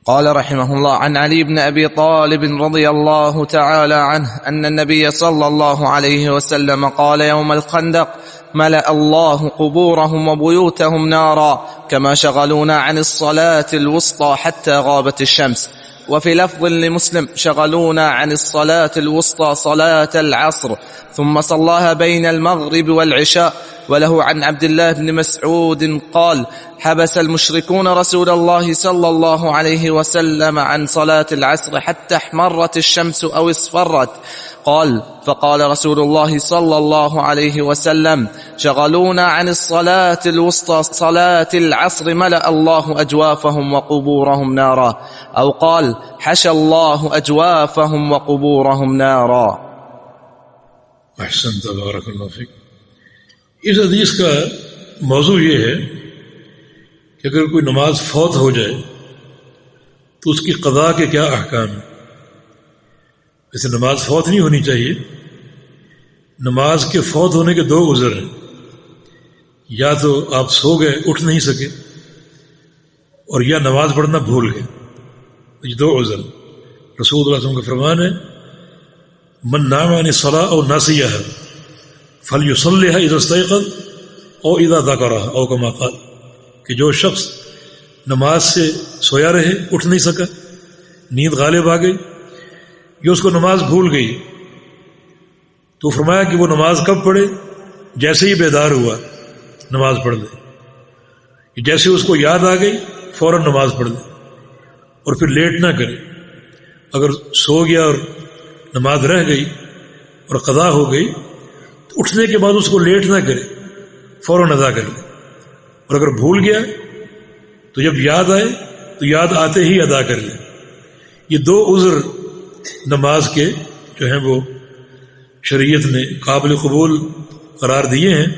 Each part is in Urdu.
قال رحمه الله: عن علي بن أبي طالب رضي الله تعالى عنه أن النبي صلى الله عليه وسلم قال يوم الخندق: ملأ الله قبورهم وبيوتهم نارا كما شغلونا عن الصلاة الوسطى حتى غابت الشمس. وفي لفظ لمسلم: شغلونا عن الصلاة الوسطى صلاة العصر ثم صلاها بين المغرب والعشاء. وله عن عبد الله بن مسعود قال: حبس المشركون رسول الله صلى الله عليه وسلم عن صلاة العصر حتى احمرت الشمس أو اصفرت. قال: فقال رسول الله صلى الله عليه وسلم: شغلونا عن الصلاة الوسطى صلاة العصر ملأ الله أجوافهم وقبورهم نارا. أو قال: حشى الله أجوافهم وقبورهم نارا. احسنت، بارک اللہ فیک۔ اس حدیث کا موضوع یہ ہے کہ اگر کوئی نماز فوت ہو جائے تو اس کی قضاء کے کیا احکام ہیں۔ ویسے نماز فوت نہیں ہونی چاہیے، نماز کے فوت ہونے کے دو عذر ہیں، یا تو آپ سو گئے اٹھ نہیں سکے، اور یا نماز پڑھنا بھول گئے، یہ دو عذر۔ رسول اللہ علیہ وسلم کا فرمان ہے: من نام عن الصلاۃ او ناسیها فلیصلیها اذا استيقظ او اذا ذکرها او کما قال، کہ جو شخص نماز سے سویا رہے، اٹھ نہیں سکا، نیند غالب آ گئی، یہ اس کو نماز بھول گئی، تو فرمایا کہ وہ نماز کب پڑھے؟ جیسے ہی بیدار ہوا نماز پڑھ لے، جیسے اس کو یاد آ گئی فوراً نماز پڑھ لے، اور پھر لیٹ نہ کرے۔ اگر سو گیا اور نماز رہ گئی اور قضا ہو گئی تو اٹھنے کے بعد اس کو لیٹ نہ کرے، فوراً ادا کر لے، اور اگر بھول گیا تو جب یاد آئے تو یاد آتے ہی ادا کر لے۔ یہ دو عذر نماز کے جو ہیں وہ شریعت نے قابل قبول قرار دیے ہیں،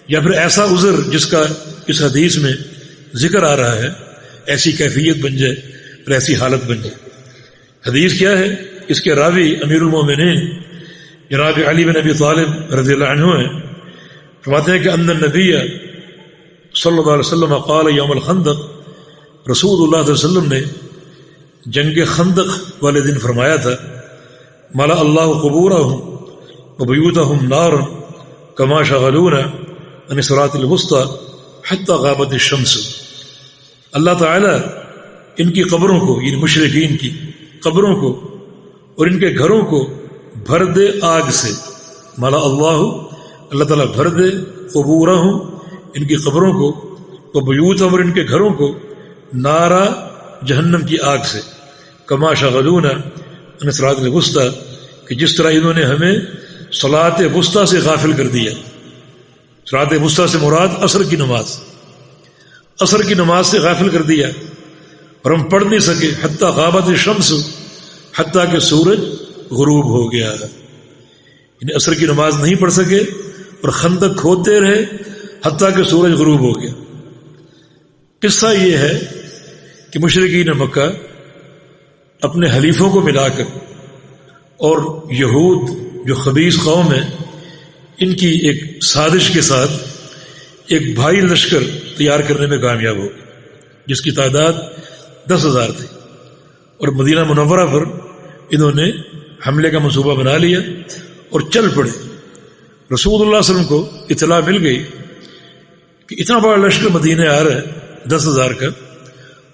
یا پھر ایسا عذر جس کا اس حدیث میں ذکر آ رہا ہے، ایسی کیفیت بن جائے اور ایسی حالت بن جائے۔ حدیث کیا ہے؟ اس کے راوی امیر المومنین جناب علی بن ابی طالب رضی اللہ عنہ ہیں، فرماتے ہیں کہ ان النبی صلی اللہ علیہ وسلم قال یوم الخندق، رسول اللہ صلی اللہ علیہ وسلم نے جنگ خندق والے دن فرمایا تھا: ملأ اللہ قبورہم وبیوتہم نارا کما شغلونا عن الصلاۃ الوسطی حتی غابت الشمس۔ اللہ تعالیٰ ان کی قبروں کو، یعنی مشرکین کی قبروں کو اور ان کے گھروں کو بھر دے آگ سے۔ ملا اللہ تعالیٰ بھر دے قبورہم، ان کی قبروں کو، و بیوتہم، اور ان کے گھروں کو، نارا، جہنم کی آگ سے، کما شغلونا عن الصلاۃ الوسطی، کہ جس طرح انہوں نے ہمیں صلاۃ وسطیٰ سے غافل کر دیا۔ صلاۃ وسطیٰ سے مراد عصر کی نماز، عصر کی نماز سے غافل کر دیا اور ہم پڑھ نہیں سکے، حتی غابت الشمس، حتیٰ کہ سورج غروب ہو گیا، یعنی عصر کی نماز نہیں پڑھ سکے اور خندق کھودتے رہے حتیٰ کہ سورج غروب ہو گیا۔ قصہ یہ ہے کہ مشرکین مکہ اپنے حلیفوں کو ملا کر اور یہود جو خبیث قوم ہے، ان کی ایک سازش کے ساتھ ایک بھاری لشکر تیار کرنے میں کامیاب ہو گئے، جس کی تعداد 10,000 تھی، اور مدینہ منورہ پر انہوں نے حملے کا منصوبہ بنا لیا اور چل پڑے۔ رسول اللہ صلی اللہ علیہ وسلم کو اطلاع مل گئی کہ اتنا بڑا لشکر مدینہ آ رہا ہے 10,000 کا،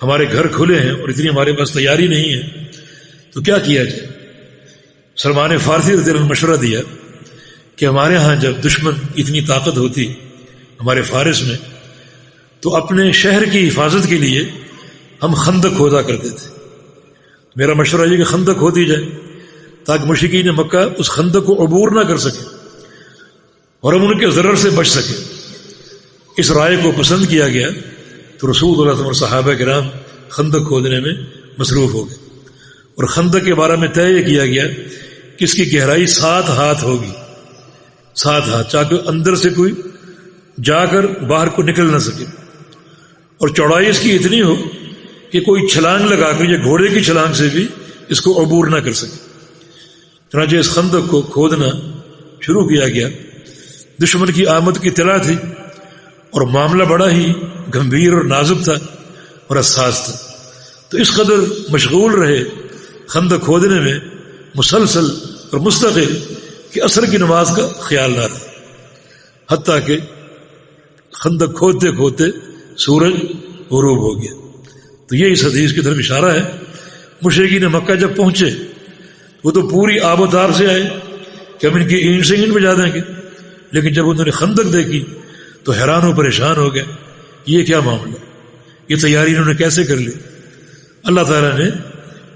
ہمارے گھر کھلے ہیں اور اتنی ہمارے پاس تیاری نہیں ہے، تو کیا کیا جائے؟ سلمان فارسی رضی اللہ عنہ نے مشورہ دیا کہ ہمارے ہاں جب دشمن اتنی طاقت ہوتی ہمارے فارس میں، تو اپنے شہر کی حفاظت کے لیے ہم خندق کھودا کرتے تھے۔ میرا مشورہ یہ کہ خندق کھودی جائے تاکہ مشرکین مکہ اس خندق کو عبور نہ کر سکے اور ہم ان کے ضرر سے بچ سکیں۔ اس رائے کو پسند کیا گیا تو رسول اللہ صلی اللہ علیہ وسلم اور صحابہ کرام خندق کھودنے میں مصروف ہو گئے، اور خندق کے بارے میں طے یہ کیا گیا کہ اس کی گہرائی 7 ہاتھ ہوگی، 7 ہاتھ، تاکہ اندر سے کوئی جا کر باہر کو نکل نہ سکے، اور چوڑائی اس کی اتنی ہو کہ کوئی چھلانگ لگا کر یا گھوڑے کی چھلانگ سے بھی اس کو عبور نہ کر سکے۔ چنانچہ اس خندق کو کھودنا شروع کیا گیا۔ دشمن کی آمد کی اطلاع تھی اور معاملہ بڑا ہی گمبھیر اور نازک تھا اور حساس تھا، تو اس قدر مشغول رہے خندق کھودنے میں مسلسل اور مستقل کہ عصر کی نماز کا خیال نہ رہا، حتیٰ کہ خندق کھودتے کھودتے سورج غروب ہو گیا۔ تو یہ اس حدیث کی طرف اشارہ ہے۔ مشرکین مکہ جب پہنچے وہ تو پوری آب و تاب سے آئے کہ ہم ان کی اینٹ سے اینٹ بجا دیں گے، لیکن جب انہوں نے خندق دیکھی تو حیران و پریشان ہو گئے، یہ کیا معاملہ، یہ تیاری انہوں نے کیسے کر لی؟ اللہ تعالیٰ نے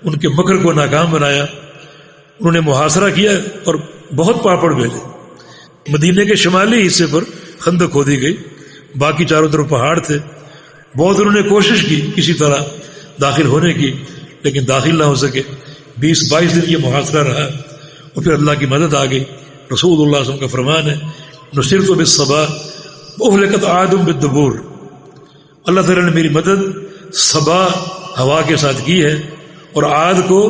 ان کے مکر کو ناکام بنایا، انہوں نے محاصرہ کیا اور بہت پاپڑ بیلے۔ مدینے کے شمالی حصے پر خندق کھودی گئی، باقی چاروں طرف پہاڑ تھے، بہت انہوں نے کوشش کی کسی طرح داخل ہونے کی، لیکن داخل نہ ہو سکے۔ 20-22 دن یہ محاصرہ رہا اور پھر اللہ کی مدد آ گئی۔ رسول اللہ صلی اللہ علیہ وسلم کا فرمان ہے، نصرت بالصبا واہلکت عاد بالدبور، اللہ تعالیٰ نے میری مدد صبا ہوا کے ساتھ کی ہے اور عاد کو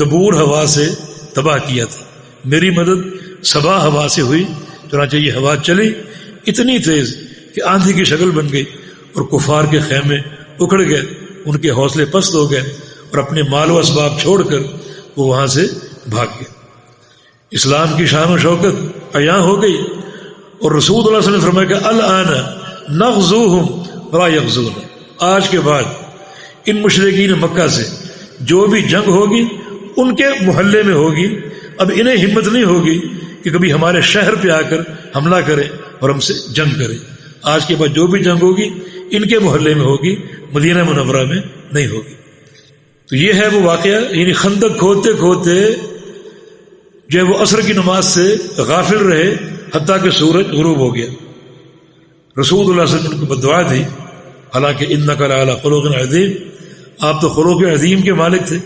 دبور ہوا سے تباہ کیا تھا۔ میری مدد صبا ہوا سے ہوئی، چنانچہ یہ ہوا چلی اتنی تیز کہ آندھی کی شکل بن گئی اور کفار کے خیمے اکھڑ گئے، ان کے حوصلے پست ہو گئے اور اپنے مال و اسباب چھوڑ کر وہ وہاں سے بھاگ گئے۔ اسلام کی شان و شوکت عیاں ہو گئی اور رسول اللہ صلی اللہ علیہ وسلم نے فرمایا کہ الآن نغزوہم ولا یغزون، آج کے بعد ان مشرکین مکہ سے جو بھی جنگ ہوگی ان کے محلے میں ہوگی، اب انہیں ہمت نہیں ہوگی کہ کبھی ہمارے شہر پہ آ کر حملہ کریں اور ہم سے جنگ کریں۔ آج کے بعد جو بھی جنگ ہوگی ان کے محلے میں ہوگی، مدینہ منورہ میں نہیں ہوگی۔ تو یہ ہے وہ واقعہ، یعنی خندق کھودتے کھودتے جو ہے وہ عصر کی نماز سے غافل رہے حتیٰ کہ سورج غروب ہو گیا۔ رسول اللہ صلی اللہ علیہ وسلم کو بددعا دی، حالانکہ انک لعلی خلق عظیم، آپ تو خلق عظیم کے مالک تھے،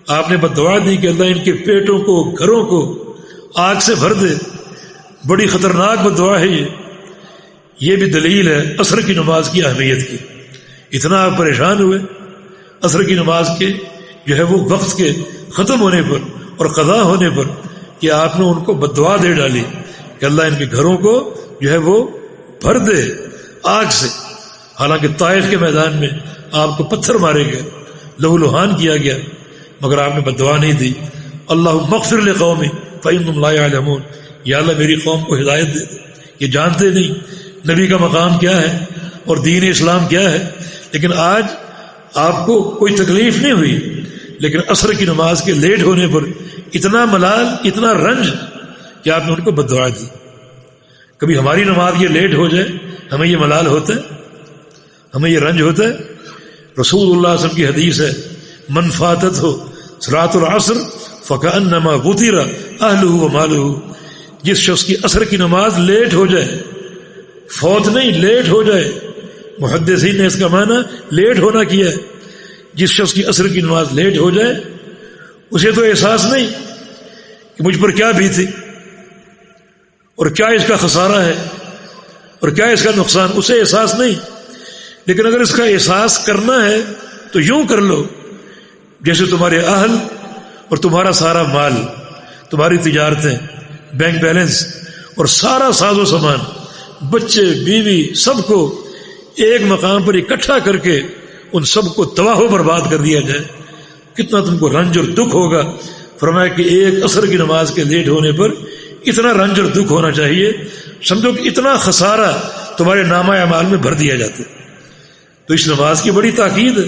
آپ نے بددعا دی کہ اللہ ان کے پیٹوں کو گھروں کو آگ سے بھر دے۔ بڑی خطرناک بددعا ہے یہ بھی دلیل ہے عصر کی نماز کی اہمیت کی۔ اتنا آپ پریشان ہوئے عصر کی نماز کے جو ہے وہ وقت کے ختم ہونے پر اور قضا ہونے پر کہ آپ نے ان کو بددعا دے ڈالی کہ اللہ ان کے گھروں کو جو ہے وہ بھر دے آگ سے۔ حالانکہ طائف کے میدان میں آپ کو پتھر مارے گئے، لہو لہان کیا گیا، مگر آپ نے بددعا نہیں دی۔ اللہم اغفر لقومی فإنہم لا یعلمون، یا اللہ میری قوم کو ہدایت دے، یہ جانتے نہیں نبی کا مقام کیا ہے اور دین اسلام کیا ہے۔ لیکن آج آپ کو کوئی تکلیف نہیں ہوئی، لیکن عصر کی نماز کے لیٹ ہونے پر اتنا ملال، اتنا رنج کہ آپ نے ان کو بددعا دی۔ کبھی ہماری نماز یہ لیٹ ہو جائے ہمیں یہ ملال ہوتا ہے، ہمیں یہ رنج ہوتا ہے۔ رسول اللہ صلی اللہ علیہ وسلم کی حدیث ہے، من فاتت ہو صلاۃ العصر فکأنما غتر اہلہ ومالہ، جس شخص کی عصر کی نماز لیٹ ہو جائے، فوت نہیں لیٹ ہو جائے، محدثین نے اس کا معنی لیٹ ہونا کیا ہے، جس شخص کی عصر کی نماز لیٹ ہو جائے اسے تو احساس نہیں کہ مجھ پر کیا بیتی اور کیا اس کا خسارہ ہے اور کیا اس کا نقصان، اسے احساس نہیں۔ لیکن اگر اس کا احساس کرنا ہے تو یوں کر لو جیسے تمہارے اہل اور تمہارا سارا مال، تمہاری تجارتیں، بینک بیلنس اور سارا ساز و سامان، بچے بیوی سب کو ایک مقام پر اکٹھا کر کے ان سب کو تباہ و برباد کر دیا جائے، کتنا تم کو رنج اور دکھ ہوگا۔ فرمایا کہ ایک عصر کی نماز کے لیٹ ہونے پر اتنا رنج اور دکھ ہونا چاہیے، سمجھو کہ اتنا خسارہ تمہارے نامہ اعمال میں بھر دیا جاتا ہے۔ تو اس نماز کی بڑی تاکید ہے۔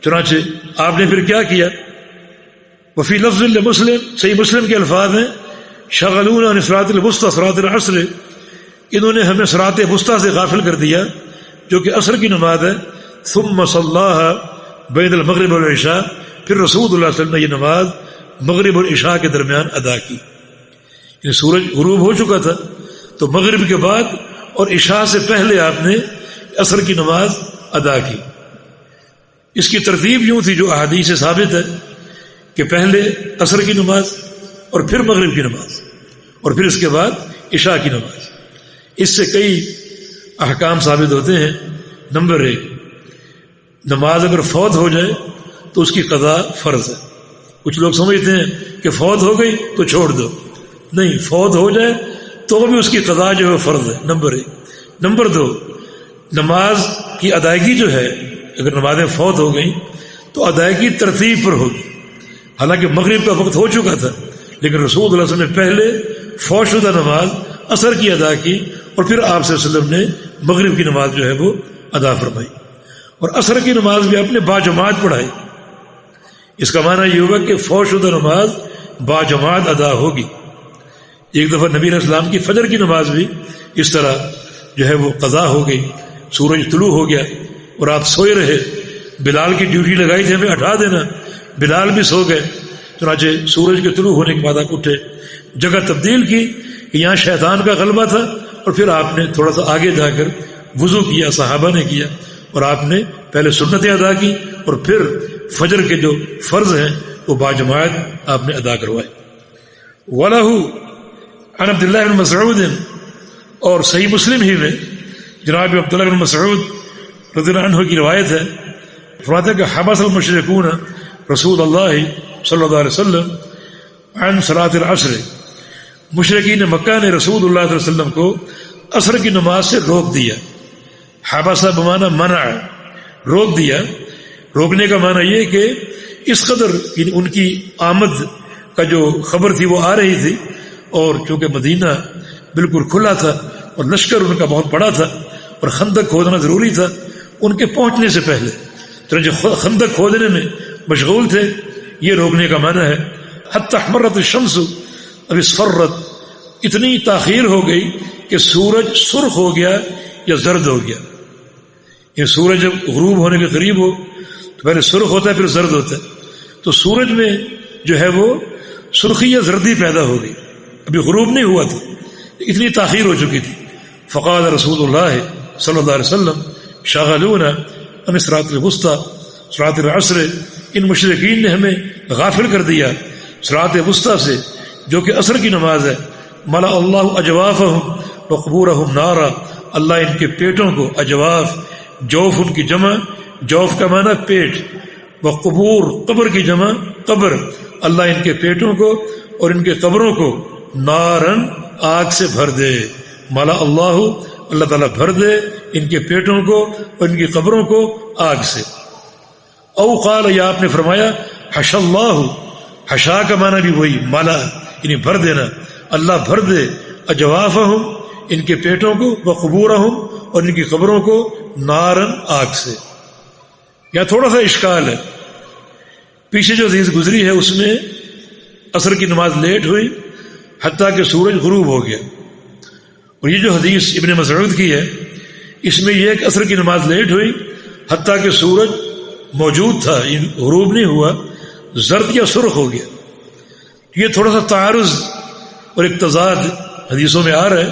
چنانچہ آپ نے پھر کیا کیا؟ وفی لفظ مسلم، صحیح مسلم کے الفاظ ہیں، شغلونا عن صلاۃ الوسطی صلاۃ العصر، انہوں نے ہمیں صلاۃ وسطی سے غافل کر دیا جو کہ عصر کی نماز ہے۔ ثم صلاها بین المغرب والعشاء، پھر رسول اللہ صلی اللہ علیہ وسلم نے یہ نماز مغرب اور عشاء کے درمیان ادا کی۔ یعنی سورج غروب ہو چکا تھا تو مغرب کے بعد اور عشاء سے پہلے آپ نے عصر کی نماز ادا کی۔ اس کی ترتیب یوں تھی جو احادیث سے ثابت ہے کہ پہلے عصر کی نماز اور پھر مغرب کی نماز اور پھر اس کے بعد عشاء کی نماز۔ اس سے کئی احکام ثابت ہوتے ہیں۔ نمبر 1، نماز اگر فوت ہو جائے تو اس کی قضا فرض ہے۔ کچھ لوگ سمجھتے ہیں کہ فوت ہو گئی تو چھوڑ دو، نہیں، فوت ہو جائے تو بھی اس کی قضا جو ہے فرض ہے، نمبر 1۔ نمبر 2، نماز کی ادائیگی جو ہے، اگر نمازیں فوت ہو گئیں تو ادائیگی ترتیب پر ہوگی. حالانکہ مغرب کا وقت ہو چکا تھا، لیکن رسول اللہ علیہ وسلم نے پہلے فوت شدہ نماز عصر کی ادا کی اور پھر آپ صلی اللہ علیہ وسلم نے مغرب کی نماز جو ہے وہ ادا فرمائی، اور عصر کی نماز بھی آپ نے باجماعت پڑھائی. اس کا معنی یہ ہوگا کہ فوت شدہ نماز باجماعت ادا ہوگی. ایک دفعہ نبی علیہ السلام کی فجر کی نماز بھی اس طرح جو ہے وہ قضا ہو گئی. سورج طلوع ہو گیا اور آپ سوئے رہے. بلال کی ڈیوٹی لگائی تھی ہمیں اٹھا دینا، بلال بھی سو گئے. چنانچہ سورج کے طلوع ہونے کے بعد آپ اٹھے، جگہ تبدیل کی کہ یہاں شیطان کا غلبہ تھا، اور پھر آپ نے تھوڑا سا آگے جا کر وضو کیا، صحابہ نے کیا، اور آپ نے پہلے سنتیں ادا کی اور پھر فجر کے جو فرض ہیں وہ باجماعت آپ نے ادا کروائے. وَلَهُ عن عبداللہ بن مسعود، اور صحیح مسلم ہی میں جناب عبداللہ بن مسعود رضی اللہ عنہ کی روایت ہے، فرماتے ہیں کہ حبس المشرکون رسول اللہ صلی اللہ علیہ وسلم عن صلاۃ العصر، مشرکین مکہ نے رسول اللہ صلی اللہ علیہ وسلم کو عصر کی نماز سے روک دیا. حبسہ بمعنی منع، روک دیا. روکنے کا معنی یہ کہ اس قدر ان کی آمد کا جو خبر تھی وہ آ رہی تھی، اور چونکہ مدینہ بالکل کھلا تھا اور لشکر ان کا بہت بڑا تھا اور خندق کھودنا ضروری تھا ان کے پہنچنے سے پہلے، چنانچہ خندق کھودنے میں مشغول تھے. یہ روکنے کا معنی ہے. حتی احمرت الشمس اب اصفرت، اتنی تاخیر ہو گئی کہ سورج سرخ ہو گیا یا زرد ہو گیا. یہ سورج جب غروب ہونے کے قریب ہو تو پہلے سرخ ہوتا ہے پھر زرد ہوتا ہے، تو سورج میں جو ہے وہ سرخی یا زردی پیدا ہو گئی، ابھی غروب نہیں ہوا تھا، اتنی تاخیر ہو چکی تھی. فقال رسول اللہ صلی اللہ علیہ وسلم شاغلونا عن صلاۃ الوسطی صلاۃ العصر، ان مشرکین نے ہمیں غافل کر دیا صلاۃ وسطی سے جو کہ عصر کی نماز ہے. ملا اللہ اجوافہم وقبورہم نارا، اللہ ان کے پیٹوں کو، اجواف جوف ان کی جمع، جوف کا معنی پیٹ، وقبور قبر کی جمع قبر، اللہ ان کے پیٹوں کو اور ان کے قبروں کو نارن آگ سے بھر دے. مالا اللہ، اللہ تعالیٰ بھر دے ان کے پیٹوں کو اور ان کی قبروں کو آگ سے. او قال، یا آپ نے فرمایا حش اللہ، حشا کا معنی بھی وہی مالا یعنی بھر دینا، اللہ بھر دے اجوافہم ان کے پیٹوں کو، وقبورہم اور ان کی قبروں کو، نارن آگ سے. یا تھوڑا سا اشکال ہے، پیچھے جو حدیث گزری ہے اس میں عصر کی نماز لیٹ ہوئی حتیٰ کہ سورج غروب ہو گیا، اور یہ جو حدیث ابن مسعود کی ہے اس میں یہ کہ عصر کی نماز لیٹ ہوئی حتیٰ کہ سورج موجود تھا، غروب نہیں ہوا، زرد یا سرخ ہو گیا. یہ تھوڑا سا تعارض اور ایک تضاد حدیثوں میں آ رہا ہے،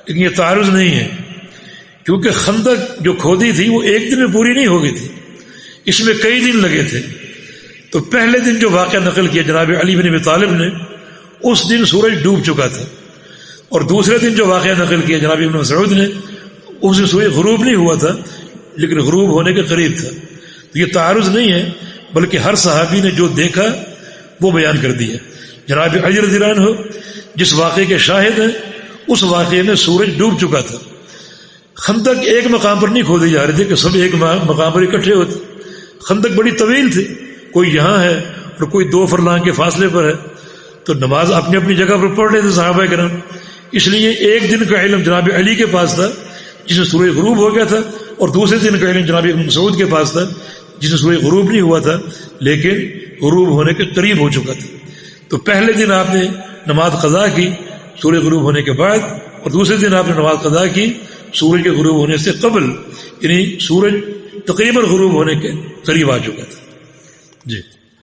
لیکن یہ تعارض نہیں ہے، کیونکہ خندق جو کھودی تھی وہ ایک دن میں پوری نہیں ہو گئی تھی، اس میں کئی دن لگے تھے. تو پہلے دن جو واقعہ نقل کیا جناب علی بن ابی طالب نے، اس دن سورج ڈوب چکا تھا، اور دوسرے دن جو واقعہ نقل کیا جناب ابن مسعود نے، اس دن سورج غروب نہیں ہوا تھا لیکن غروب ہونے کے قریب تھا. تو یہ تعارض نہیں ہے، بلکہ ہر صحابی نے جو دیکھا وہ بیان کر دیا. جناب علی رضی اللہ عنہ جس واقعے کے شاہد ہیں اس واقعے میں سورج ڈوب چکا تھا. خندق ایک مقام پر نہیں کھودی جا رہے تھے کہ سب ایک مقام پر اکٹھے ہوتے، خندق بڑی طویل تھی، کوئی یہاں ہے اور کوئی 2 فرلانگ کے فاصلے پر ہے، تو نماز اپنی اپنی جگہ پر پڑھ رہے تھے صحابہ کرام. اس لیے ایک دن کا علم جناب علی کے پاس تھا جس میں سورج غروب ہو گیا تھا، اور دوسرے دن کا علم جناب ابن مسعود کے پاس تھا جس میں سورج غروب نہیں ہوا تھا لیکن غروب ہونے کے قریب ہو چکا تھا. تو پہلے دن آپ نے نماز قضا کی سورج غروب ہونے کے بعد، اور دوسرے دن آپ نے نماز قضا کی سورج کے غروب ہونے سے قبل، یعنی سورج تقریباً غروب ہونے کے قریب آ چکا تھا. جی.